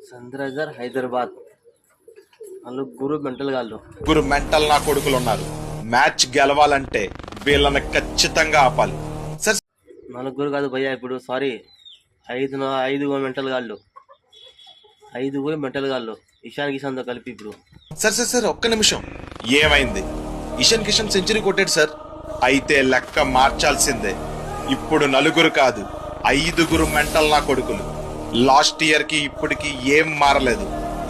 సన్రైజర్ హైదరాబాద్ నలుగురు మెంటల్ నా కొడుకులు ఉన్నారు. మ్యాచ్ గెలవాలంటే వీళ్ళని ఖచ్చితంగా ఆపాలి. సార్ నలుగురు కాదు భయ్యా, ఇప్పుడు సారీ, ఐదుగురు మెంటల్ గాళ్ళు ఇషాన్ కిషాన్తో కలిపి ఇప్పుడు. సార్ ఒక్క నిమిషం. ఏమైంది? ఇషాన్ కిషన్ సెంచరీ కొట్టాడు సార్. అయితే లెక్క మార్చాల్సిందే. ఇప్పుడు నలుగురు కాదు, 5 మెంటల్ నా కొడుకులు. లాస్ట్ ఇయర్ కి ఇప్పటికి ఏం మారలేదు.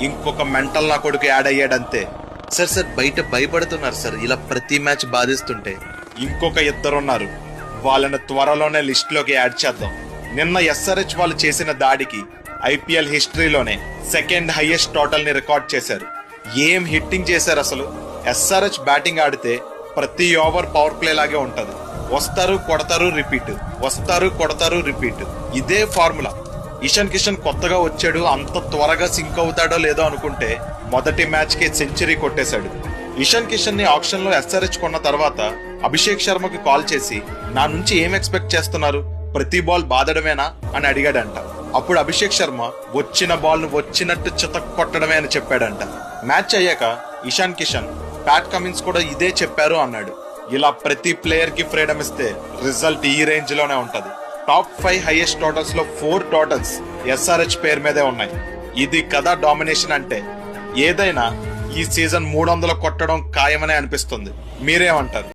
ఇంకొక మెంటల్ నా కొడుకు యాడ్ అయ్యాడంతే. సార్ బయట భయపడుతున్నారు సార్ ఇలా ప్రతి మ్యాచ్ బాధిస్తుంటే. ఇంకొక 2 ఉన్నారు, వాళ్ళని త్వరలోనే లిస్ట్ లోకి యాడ్ చేద్దాం. నిన్న ఎస్ఆర్హెచ్ వాళ్ళు చేసిన దాడికి ఐపీఎల్ హిస్టరీలోనే 2nd హైయెస్ట్ టోటల్ ని రికార్డ్ చేశారు. ఏం హిట్టింగ్ చేశారు అసలు. ఎస్ఆర్హెచ్ బ్యాటింగ్ ఆడితే ప్రతి ఓవర్ పవర్ ప్లే లాగే ఉంటది. వస్తారు కొడతారు రిపీట్, వస్తారు కొడతారు రిపీట్, ఇదే ఫార్ములా. ఇషాన్ కిషన్ కొత్తగా వచ్చాడు, అంత త్వరగా సింక్ అవుతాడో లేదో అనుకుంటే మొదటి మ్యాచ్ కి సెంచరీ కొట్టేశాడు. ఇషాన్ కిషన్ ని ఆప్షన్ లో ఎస్ఆర్హెచ్ కొన్న తర్వాత అభిషేక్ శర్మకి కాల్ చేసి నా నుంచి ఏం ఎక్స్పెక్ట్ చేస్తున్నారు, ప్రతి బాల్ బాదడమేనా అని అడిగాడంట. అప్పుడు అభిషేక్ శర్మ వచ్చిన బాల్ ను వచ్చినట్టు చితక్ కొట్టడమే అని చెప్పాడంట. మ్యాచ్ అయ్యాక ఇషాన్ కిషన్, ప్యాట్ కమిన్స్ కూడా ఇదే చెప్పారు అన్నాడు. ఇలా ప్రతి ప్లేయర్ కి ఫ్రీడమ్ ఇస్తే రిజల్ట్ ఈ రేంజ్ లోనే ఉంటది. టాప్ 5 హైయెస్ట్ టోటల్స్ లో 4 టోటల్స్ ఎస్ఆర్హెచ్ పేరు మీదే ఉన్నాయి. ఇది కదా డామినేషన్ అంటే. ఏదైనా ఈ సీజన్ 300 కొట్టడం ఖాయమనే అనిపిస్తుంది. మీరేమంటారు?